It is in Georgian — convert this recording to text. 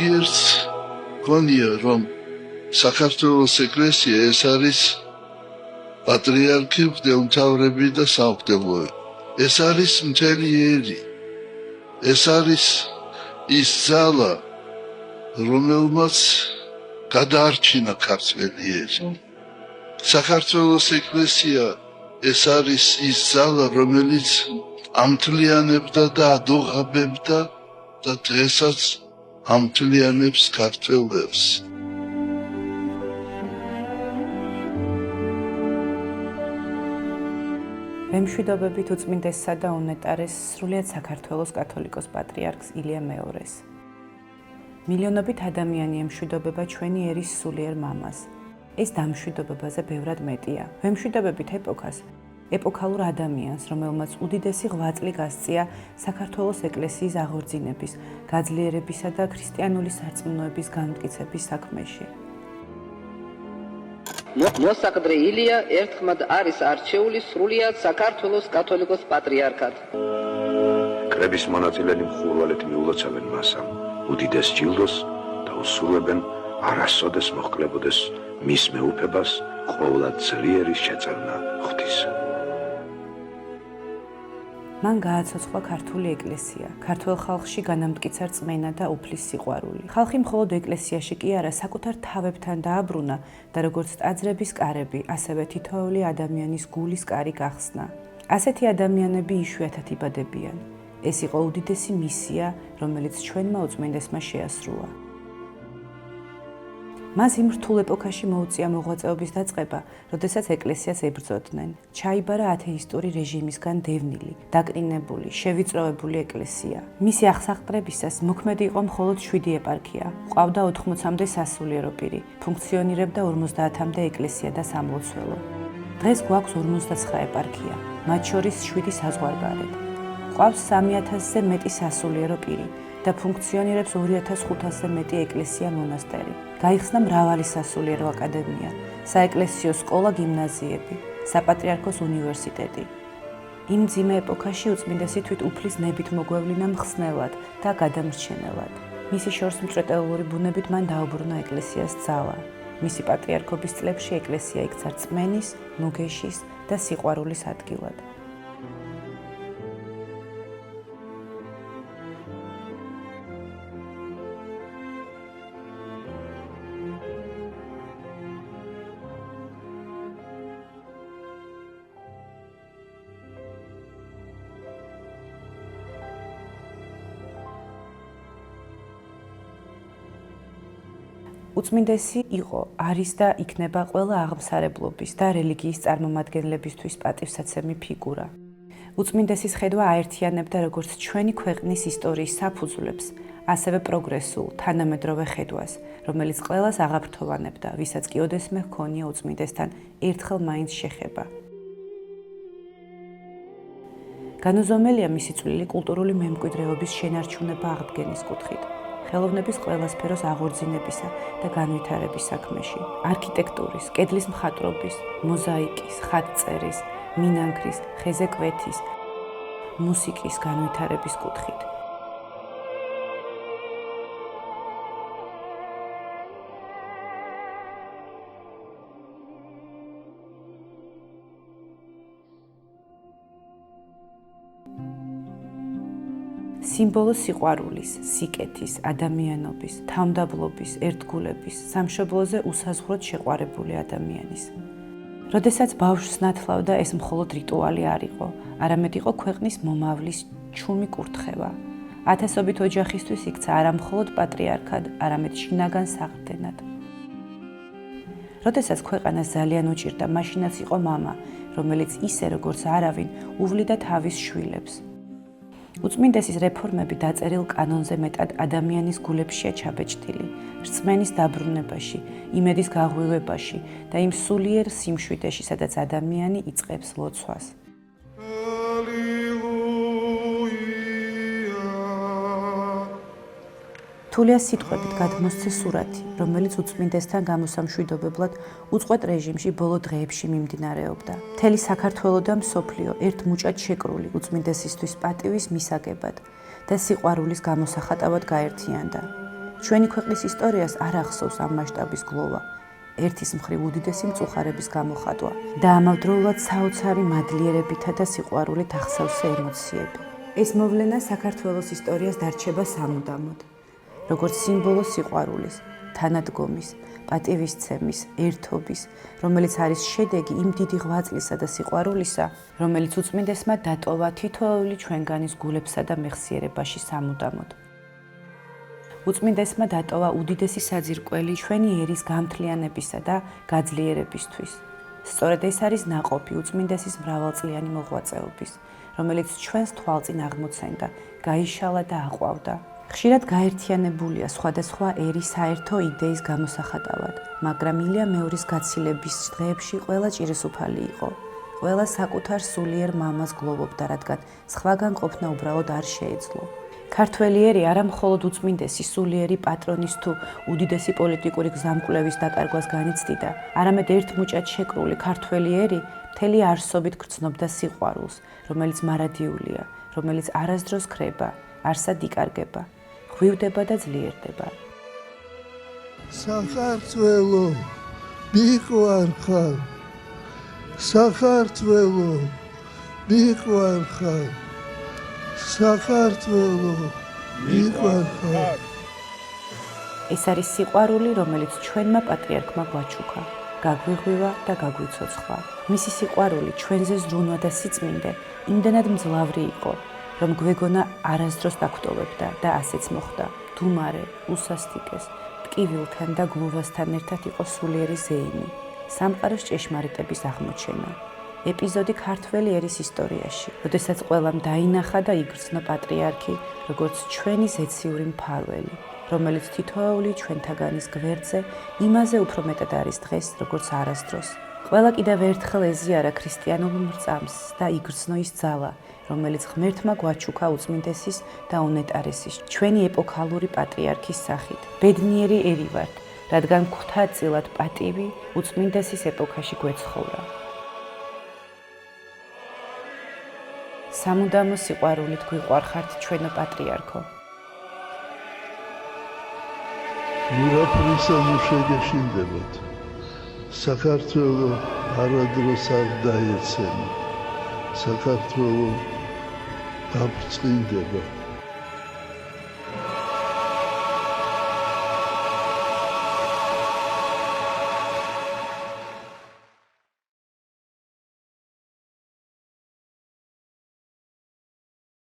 ზოგიერთს გონია რომ საქართველოს ეკლესია ეს არის პატრიარქი, მღვდელმთავრები და სამღვდელოები. ეს არის მთელი ერი. ეს არის ის ძალა, რომელმაც გადაარჩინა ქართველი ერი. საქართველოს ეკლესია ეს არის ის ძალა, რომელიც ამთლიანებდა და ადუღაბებდა და დღესაც ამთლიანებს ქართველებს. მემშვიდობებით უწმინდესსა და უნეტარეს სრულიად საქართველოს კათოლიკოს პატრიარქს ილია მეორეს. მილიონობით ადამიანი ემშვიდობება ჩვენი ერის სულიერ მამას. ეს დამშვიდობებაზე ბევრად მეტია. ვემშვიდობებით ეპოქას, ეპოქალურ ადამიანს, რომელმაც უდიდესი ღვაწლი გასწია საქართველოს ეკლესიის აღორძინების, გაძლიერებისა და ქრისტიანული სარწმუნოების განმტკიცების საქმეში. მოსაყდრე ილია ერთხმად არის არჩეული სრულიად საქართველოს კათოლიკოს პატრიარქად. კრების მონაწილენი მხურვალედ მიულოცავენ მასამ უდიდეს ჯილდოს და უსურვებენ არასოდეს მოჰკლებოდეს მის მეუფებას ყოვლად ძლიერი შეწევნა ღვთის. მან გააცოცხლა ქართული ეკლესია, ქართველ ხალხში განამტკიცა რწმენა და უფლის სიყვარული. ხალხი მხოლოდ ეკლესიაში კი არა, საკუთარ თავებთან დააბრუნა და როგორც ტაძრების კარები, ასევე თითოეული ადამიანის გულის კარი გახსნა. ასეთი ადამიანები იშვიათად იბადებიან. ეს იყო უდიდესი მისია, რომელიც ჩვენმა უწმინდესმა შეასრულა. მას იმ რთულ ეპოქაში მოუწია მოღვაწეობის დაწყება, როდესაც ეკლესიას ებრძოდნენ. ჩაიბარა ათეისტური რეჟიმისგან დევნილი, დაკნინებული, შევიწროებული ეკლესია. მისი აღსაყდრებისას მოქმედი იყო მხოლოდ 7 ეპარქია. ჰყავდა 80-მდე სასულიერო პირი, ფუნქციონირებდა 50-მდე ეკლესია და სამლოცველო. დღეს გვაქვს 59 ეპარქია, მათ შორის 7 საზღვარგარეთ. ჰყავს 3000-ზე მეტი სასულიერო პირი და ფუნქციონირებს 2500-ზე მეტი ეკლესია მონასტერი. გაიხსნა მრავალი სასულიერო აკადემია, საეკლესიო სკოლა, გიმნაზიები, საპატრიარქოს უნივერსიტეტი. იმ მძიმე ეპოქაში უწმინდესი თვით უფლის ნებით მოგვევლინა მხსნელად და გადამრჩენელად. მისი შორსმწვეტელური ბუნებით მან დაუბრუნა ეკლესიას ძალა. მისი პატრიარქობის წლებში ეკლესია იქცა რწმენის, ნუგეშის და სიყვარულის ადგილად. უწმინდესი იყო, არის და იქნება ყველა აღმსარებლობის და რელიგიის წარმომადგენლებისთვის პატივსაცემი ფიგურა. უწმინდესის ხედვა აერთიანებდა როგორც ჩვენი ქვეყნის ისტორიის საფუძვლებს, ასევე პროგრესულ, თანამედროვე ხედვას, რომელიც ყველას აღაფრთოვანებდა, ვისაც კი ოდესმე ჰქონია უწმინდესთან ერთხელ მაინც შეხება. განუზომელია მისი წვლილი კულტურული მემკვიდრეობის შენარჩუნება აღდგენის კუთხით. ხელოვნების ყველა სფეროს აღორძინებისა და განვითარების საქმეში, არქიტექტურის, კედლის მხატვრობის, მოზაიკის, ხატწერის, მინანქრის, ხეზე კვეთის, მუსიკის განვითარების კუთხით. სიმბოლო სიყვარულის, სიკეთის, ადამიანობის, თავმდაბლობის, ერთგულების, სამშობლოზე უსაზღვროდ შეყვარებული ადამიანის. როდესაც ბავშვს ნათლავდა, ეს მხოლოდ რიტუალი არ იყო, არამედ იყო ქვეყნის მომავლის ჩუმი კურთხევა. ათასობით ოჯახისთვის იქცა არა მხოლოდ პატრიარქად, არამედ შინაგან საყრდენად. როდესაც ქვეყანას ძალიან უჭირდა, მაშინაც იყო მამა, რომელიც ისე როგორც არავინ უვლიდა თავის შვილებს. უწმინდესის რეფორმები დაწერილ კანონზე მეტად ადამიანის გულებშია ჩაბეჭდილი, რწმენის დაბრუნებაში, იმედის გაღვივებაში და იმ სულიერ სიმშვიდეში, სადაც ადამიანი იწყებს ლოცვას. თულიას სიტყვებით გადმოსცე სურათი, რომელიც უწმინდესთან გამოსამშვიდობებლად უწყვეტ რეჟიმში ბოლო დღეებში მიმდინარეობდა. მთელი საქართველო და მსოფლიო ერთ მუჭად შეკრული უწმინდესისთვის პატივის მისაგებად და სიყვარულის გამოსახატავად გაერთიანდა. ჩვენი ქვეყნის ისტორიას არ ახსოვს ამ მასშტაბის გლოვა, ერთის მხრივ უდიდესი მწუხარების გამოხატვა და ამავდროულად საოცარი მადლიერებითა და სიყვარულით ახსავსე ემოციები. ეს მოვლენა საქართველოს ისტორიას დარჩება სამუდამოდ, როგორც სიმბოლო სიყვარულის, თანადგომის, პატივისცემის, ერთობის, რომელიც არის შედეგი იმ დიდი ღვაწლისა და სიყვარულისა, რომელიც უწმინდესმა დატოვა თითოეული ჩვენგანის გულებსა და მეხსიერებაში სამუდამოდ. უწმინდესმა დატოვა უდიდესი საძირკველი ჩვენი ერის გამთლიანებისა და გაძლიერებისთვის. სწორედ ეს არის ნაყოფი უწმინდესის მრავალწლიანი მოღვაწეობის, რომელიც ჩვენს თვალწინ აღმოცენდა, გაიშალა და აყვავდა. ხშირად გაერთიანებულია სხვადასხვა ერის საერთო იდეის გამოსახატავად, მაგრამ ილია მეორის გაცილების დღეებში ყველა ჭირისუფალი იყო. ყველა საკუთარ სულიერ მამას გლოვობდა, რადგან სხვაგან ყოფნა უბრალოდ არ შეეძლო. ქართველი ერი არა მხოლოდ უწმინდესი სულიერი პატრონის თუ უდიდესი პოლიტიკური გზამკვლევის დაკარგვას განიცდიდა, არამედ ერთ მუჭად შეკრული ქართველი ერი მთელი არსობით გრძნობდა სიყვარულს, რომელიც მარადიულია, რომელიც არასდროს ქრება, არსად იკარგება, ღვივდება და ძლიერდება. საქართველო, მიყვარხარ. საქართველო, მიყვარხარ. საქართველო, მიყვარხარ. ეს არის სიყვარული, რომელიც ჩვენმა პატრიარქმა გვაჩუქა, გაგვიღვივა და გაგვიცოცხლა. მისი სიყვარული ჩვენზე ზრუნვა და სიწმინდე იმდენად მძლავრი იყო, რომ გვეგონა არასდროს დაგვტოვებდა და ასეც მოხდა. დუმარე, უსასტიკეს, ტკივილთან და გლუვასთან ერთად იყო სულიერი ზეიმი, სამყაროს ჭეშმარიტების აღმოჩენა. ეპიზოდი ქართველი ერის ისტორიაში, როდესაც ყველამ დაინახა და იგრძნო პატრიარქი, როგორც ჩვენი ზეციური მფარველი, რომელიც თითოეული ჩვენთაგანის გვერდზე იმაზე უფრო მეტად არის დღეს, როგორც არასდროს. ყველა კიდევ ერთხელ ეზიარა ქრისტიანულ მრწამსს და იგრძნო ის ძალა, რომელიც ღმერთმა გვაჩუქა უწმინდესის და უნეტარესის, ჩვენი ეპოქალური პატრიარქის სახით. ბედნიერი ერი ვართ, რადგან გვხვდაწილად პატივი უწმინდესის ეპოქაში გვეცხოვრა. სამუდამო სიყვარულით გვიყვარხართ ჩვენო პატრიარქო. მურაფრისა მუშეგეშინდებათ. საქართველო არადროს არ დაეცემა. საქართველო დაბრწყინდება.